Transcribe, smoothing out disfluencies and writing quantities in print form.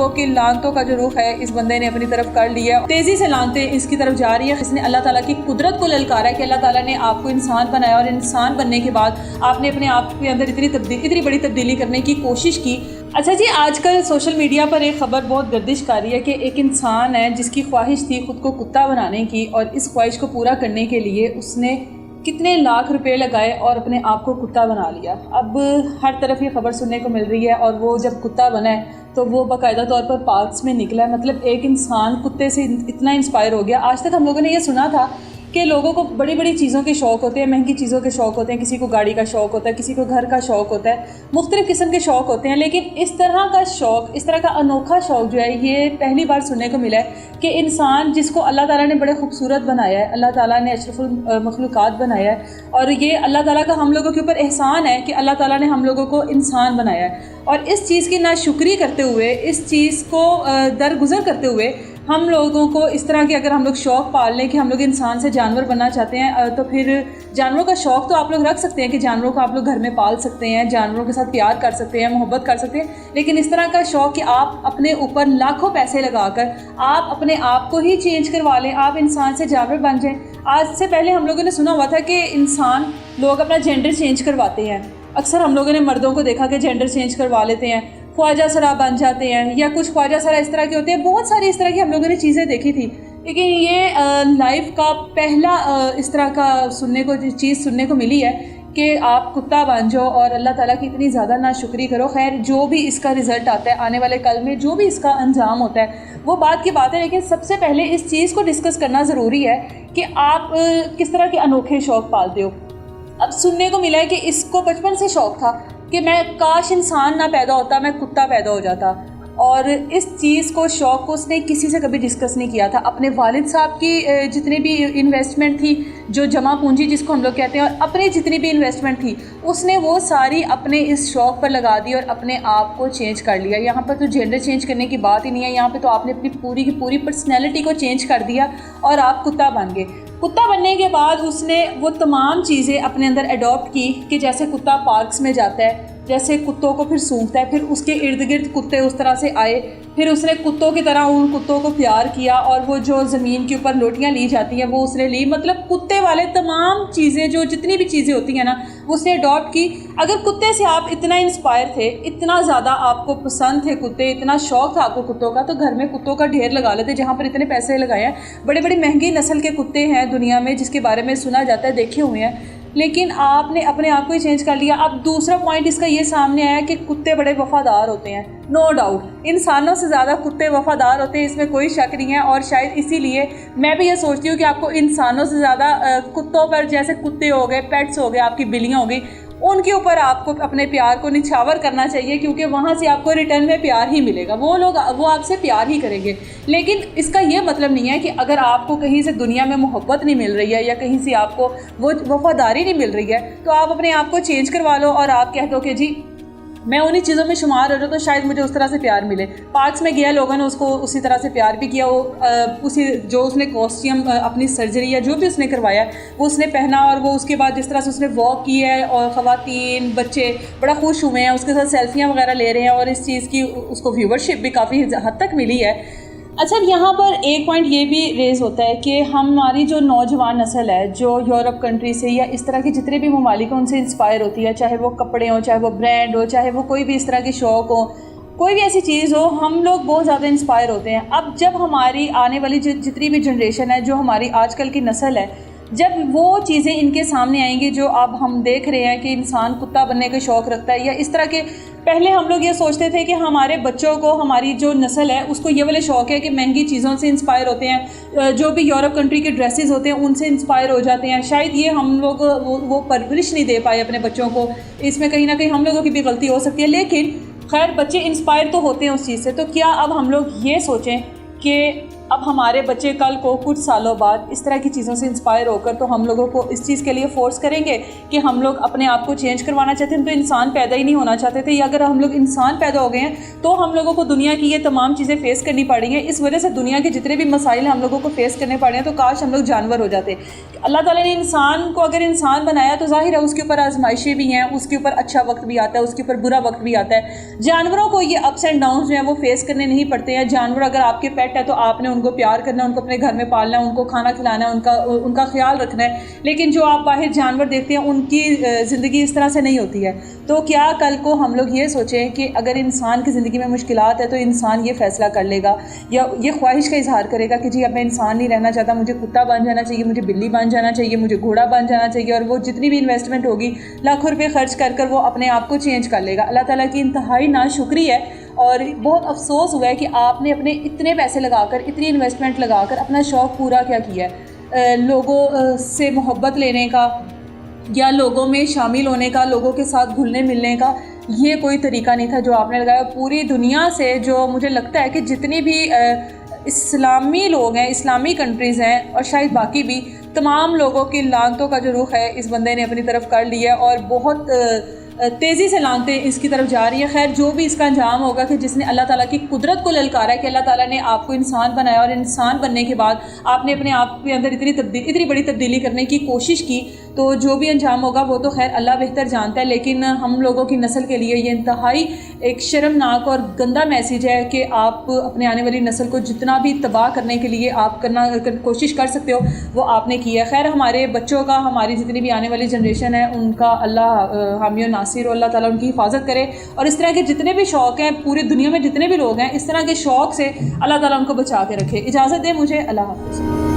کو کہ لانتوں کا جو رخ ہے اس بندے نے اپنی طرف کر لیا، تیزی سے لانتیں اس کی طرف جا رہی ہے. اس نے اللہ تعالیٰ کی قدرت کو للکارا ہے کہ اللہ تعالیٰ نے آپ کو انسان بنایا اور انسان بننے کے بعد آپ نے اپنے آپ کے اندر اتنی بڑی تبدیلی کرنے کی کوشش کی. اچھا جی، آج کل سوشل میڈیا پر ایک خبر بہت گردش کر رہی ہے کہ ایک انسان ہے جس کی خواہش تھی خود کو کتا بنانے کی، اور اس خواہش کو پورا کرنے کے لیے اس نے کتنے لاکھ روپے لگائے اور اپنے آپ کو کتا بنا لیا. اب ہر طرف یہ خبر سننے کو مل رہی ہے، اور وہ جب کتا بنا ہے تو وہ باقاعدہ طور پر پارکس میں نکلا ہے. مطلب ایک انسان کتے سے اتنا انسپائر ہو گیا. آج تک ہم لوگوں نے یہ سنا تھا کہ لوگوں کو بڑی بڑی چیزوں کے شوق ہوتے ہیں، مہنگی چیزوں کے شوق ہوتے ہیں، کسی کو گاڑی کا شوق ہوتا ہے، کسی کو گھر کا شوق ہوتا ہے، مختلف قسم کے شوق ہوتے ہیں. لیکن اس طرح کا شوق، اس طرح کا انوکھا شوق جو ہے یہ پہلی بار سننے کو ملا ہے کہ انسان جس کو اللہ تعالیٰ نے بڑے خوبصورت بنایا ہے، اللہ تعالیٰ نے اشرف المخلوقات بنایا ہے، اور یہ اللہ تعالیٰ کا ہم لوگوں کے اوپر احسان ہے کہ اللہ تعالیٰ نے ہم لوگوں کو انسان بنایا ہے. اور اس چیز کی ناشکری کرتے ہوئے، اس چیز کو درگزر کرتے ہوئے ہم لوگوں کو اس طرح کے اگر ہم لوگ شوق پال لیں کہ ہم لوگ انسان سے جانور بننا چاہتے ہیں، تو پھر جانوروں کا شوق تو آپ لوگ رکھ سکتے ہیں کہ جانوروں کو آپ لوگ گھر میں پال سکتے ہیں، جانوروں کے ساتھ پیار کر سکتے ہیں، محبت کر سکتے ہیں. لیکن اس طرح کا شوق کہ آپ اپنے اوپر لاکھوں پیسے لگا کر آپ اپنے آپ کو ہی چینج کروا لیں، آپ انسان سے جانور بن جائیں. آج سے پہلے ہم لوگوں نے سنا ہوا تھا کہ انسان لوگ اپنا جینڈر چینج کرواتے ہیں. اکثر ہم لوگوں نے مردوں کو دیکھا کہ جینڈر چینج کروا لیتے ہیں، خواجہ سرا بن جاتے ہیں، یا کچھ خواجہ سرا اس طرح کے ہوتے ہیں. بہت ساری اس طرح کی ہم لوگوں نے چیزیں دیکھی تھی. لیکن یہ لائف کا پہلا اس طرح کا چیز سننے کو ملی ہے کہ آپ کتا بن جاؤ اور اللہ تعالیٰ کی اتنی زیادہ ناشکری کرو. خیر، جو بھی اس کا رزلٹ آتا ہے آنے والے کل میں، جو بھی اس کا انجام ہوتا ہے وہ بات کی بات ہے. لیکن سب سے پہلے اس چیز کو ڈسکس کرنا ضروری ہے کہ آپ کس طرح کے انوکھے شوق پالتے ہو. اب سننے کو ملا ہے کہ اس کو بچپن سے شوق تھا کہ میں کاش انسان نہ پیدا ہوتا، میں کتا پیدا ہو جاتا. اور اس چیز کو، شوق کو اس نے کسی سے کبھی ڈسکس نہیں کیا تھا. اپنے والد صاحب کی جتنی بھی انویسٹمنٹ تھی، جو جمع پونجی جس کو ہم لوگ کہتے ہیں، اور اپنی جتنی بھی انویسٹمنٹ تھی اس نے وہ ساری اپنے اس شوق پر لگا دی اور اپنے آپ کو چینج کر لیا. یہاں پر تو جینڈر چینج کرنے کی بات ہی نہیں ہے، یہاں پہ تو آپ نے اپنی پوری کی پوری پرسنالٹی کو چینج کر دیا اور آپ کتا بن گئے. کتا بننے کے بعد اس نے وہ تمام چیزیں اپنے اندر اڈاپٹ کی کہ جیسے کتا پارکس میں جاتا ہے، جیسے کتوں کو پھر سونگتا ہے، پھر اس کے ارد گرد کتے اس طرح سے آئے، پھر اس نے کتوں کی طرح ان کتوں کو پیار کیا، اور وہ جو زمین کے اوپر لوٹیاں لی جاتی ہیں وہ اس نے لی. مطلب کتے والے تمام چیزیں، جو جتنی بھی چیزیں ہوتی ہیں نا، وہ اس نے اڈاپٹ کی. اگر کتے سے آپ اتنا انسپائر تھے، اتنا زیادہ آپ کو پسند تھے کتے، اتنا شوق تھا آپ کو کتوں کا، تو گھر میں کتوں کا ڈھیر لگا لیتے. جہاں پر اتنے پیسے لگائے ہیں، بڑے بڑی مہنگی نسل کے کتے ہیں دنیا میں جس کے بارے میں سنا جاتا ہے، دیکھے ہوئے ہیں، لیکن آپ نے اپنے آپ کو ہی چینج کر لیا. اب دوسرا پوائنٹ اس کا یہ سامنے آیا کہ کتے بڑے وفادار ہوتے ہیں. نو ڈاؤٹ انسانوں سے زیادہ کتے وفادار ہوتے ہیں، اس میں کوئی شک نہیں ہے. اور شاید اسی لیے میں بھی یہ سوچتی ہوں کہ آپ کو انسانوں سے زیادہ کتوں پر، جیسے کتے ہو گئے، پیٹس ہو گئے، آپ کی بلیاں ہو گئی، ان کے اوپر آپ کو اپنے پیار کو نچھاور کرنا چاہیے، کیونکہ وہاں سے آپ کو ریٹرن میں پیار ہی ملے گا. وہ آپ سے پیار ہی کریں گے. لیکن اس کا یہ مطلب نہیں ہے کہ اگر آپ کو کہیں سے دنیا میں محبت نہیں مل رہی ہے یا کہیں سے آپ کو وہ وفاداری نہیں مل رہی ہے تو آپ اپنے آپ کو چینج کروا لو اور آپ کہہ دو کہ جی میں انہی چیزوں میں شمار ہو رہا ہوں تو شاید مجھے اس طرح سے پیار ملے. پارکس میں گیا، لوگوں نے اس کو اسی طرح سے پیار بھی کیا. وہ اسی جو اس نے کاسٹیوم اپنی سرجری یا جو بھی اس نے کروایا وہ اس نے پہنا، اور وہ اس کے بعد جس طرح سے اس نے واک کی ہے، اور خواتین بچے بڑا خوش ہوئے ہیں، اس کے ساتھ سیلفیاں وغیرہ لے رہے ہیں، اور اس چیز کی اس کو ویورشپ بھی کافی حد تک ملی ہے. اچھا، یہاں پر ایک پوائنٹ یہ بھی ریز ہوتا ہے کہ ہماری جو نوجوان نسل ہے جو یورپ کنٹری سے یا اس طرح کے جتنے بھی ممالک ہیں ان سے انسپائر ہوتی ہے، چاہے وہ کپڑے ہوں، چاہے وہ برانڈ ہو، چاہے وہ کوئی بھی اس طرح کے شوق ہو، کوئی بھی ایسی چیز ہو، ہم لوگ بہت زیادہ انسپائر ہوتے ہیں. اب جب ہماری آنے والی جتنی بھی جنریشن ہے، جو ہماری آج کل کی نسل ہے، جب وہ چیزیں ان کے سامنے آئیں گی جو اب ہم دیکھ رہے ہیں کہ انسان کتا بننے کا شوق رکھتا ہے یا اس طرح کے، پہلے ہم لوگ یہ سوچتے تھے کہ ہمارے بچوں کو، ہماری جو نسل ہے اس کو یہ والے شوق ہے کہ مہنگی چیزوں سے انسپائر ہوتے ہیں، جو بھی یورپ کنٹری کے ڈریسز ہوتے ہیں ان سے انسپائر ہو جاتے ہیں. شاید یہ ہم لوگ وہ پرورش نہیں دے پائے اپنے بچوں کو، اس میں کہیں نہ کہیں ہم لوگوں کی بھی غلطی ہو سکتی ہے. لیکن خیر، بچے انسپائر تو ہوتے ہیں اس چیز سے. تو کیا اب ہم لوگ یہ سوچیں کہ اب ہمارے بچے کل کو کچھ سالوں بعد اس طرح کی چیزوں سے انسپائر ہو کر تو ہم لوگوں کو اس چیز کے لیے فورس کریں گے کہ ہم لوگ اپنے آپ کو چینج کروانا چاہتے ہیں. ہم تو انسان پیدا ہی نہیں ہونا چاہتے تھے, یا اگر ہم لوگ انسان پیدا ہو گئے ہیں تو ہم لوگوں کو دنیا کی یہ تمام چیزیں فیس کرنی پڑ رہی ہیں. اس وجہ سے دنیا کے جتنے بھی مسائل ہم لوگوں کو فیس کرنے پڑ رہے ہیں, تو کاش ہم لوگ جانور ہو جاتے. اللہ تعالیٰ نے انسان کو اگر انسان بنایا تو ظاہر ہے اس کے اوپر آزمائشیں بھی ہیں, اس کے اوپر اچھا وقت بھی آتا ہے, اس کے اوپر برا وقت بھی آتا ہے. جانوروں کو یہ اپس اینڈ ڈاؤنس جو ہیں وہ فیس کرنے نہیں پڑتے ہیں. جانور اگر آپ کے پیٹ ہے تو آپ نے ان کو پیار کرنا ہے, ان کو اپنے گھر میں پالنا ہے, ان کو کھانا کھلانا ہے, ان کا خیال رکھنا ہے. لیکن جو آپ باہر جانور دیکھتے ہیں ان کی زندگی اس طرح سے نہیں ہوتی ہے. تو کیا کل کو ہم لوگ یہ سوچیں کہ اگر انسان کی زندگی میں مشکلات ہے تو انسان یہ فیصلہ کر لے گا یا یہ خواہش کا اظہار کرے گا کہ جی اب میں انسان نہیں رہنا چاہتا, مجھے کتا بن جانا چاہیے, مجھے بلی بن جانا چاہیے, مجھے گھوڑا بن جانا چاہیے, اور وہ جتنی بھی انویسٹمنٹ ہوگی لاکھوں روپے خرچ کر کر وہ اپنے آپ کو چینج کر لے گا. اللہ تعالیٰ کی انتہائی ناشکری ہے اور بہت افسوس ہوا ہے کہ آپ نے اپنے اتنے پیسے لگا کر, اتنی انویسٹمنٹ لگا کر اپنا شوق پورا کیا کیا ہے. لوگوں سے محبت لینے کا یا لوگوں میں شامل ہونے کا, لوگوں کے ساتھ گھلنے ملنے کا, یہ کوئی طریقہ نہیں تھا جو آپ نے لگایا. پوری دنیا سے جو مجھے لگتا ہے کہ جتنی بھی اسلامی لوگ ہیں, اسلامی کنٹریز ہیں, اور شاید باقی بھی تمام لوگوں کی لعنتوں کا جو رخ ہے اس بندے نے اپنی طرف کر لیا ہے اور بہت تیزی سے لعنتیں اس کی طرف جا رہی ہیں. خیر جو بھی اس کا انجام ہوگا کہ جس نے اللہ تعالیٰ کی قدرت کو للکارا ہے کہ اللہ تعالیٰ نے آپ کو انسان بنایا اور انسان بننے کے بعد آپ نے اپنے آپ کے اندر اتنی بڑی تبدیلی کرنے کی کوشش کی, تو جو بھی انجام ہوگا وہ تو خیر اللہ بہتر جانتا ہے. لیکن ہم لوگوں کی نسل کے لیے یہ انتہائی ایک شرمناک اور گندا میسیج ہے کہ آپ اپنے آنے والی نسل کو جتنا بھی تباہ کرنے کے لیے آپ کوشش کر سکتے ہو وہ آپ نے کی ہے. خیر ہمارے بچوں کا, ہماری جتنی بھی آنے والی جنریشن ہے ان کا اللہ حامی و ناصر, اللہ تعالیٰ ان کی حفاظت کرے, اور اس طرح کے جتنے بھی شوق ہیں پوری دنیا میں جتنے بھی لوگ ہیں اس طرح کے شوق سے اللہ تعالیٰ ان کو بچا کے رکھے. اجازت دے مجھے, اللہ حافظ.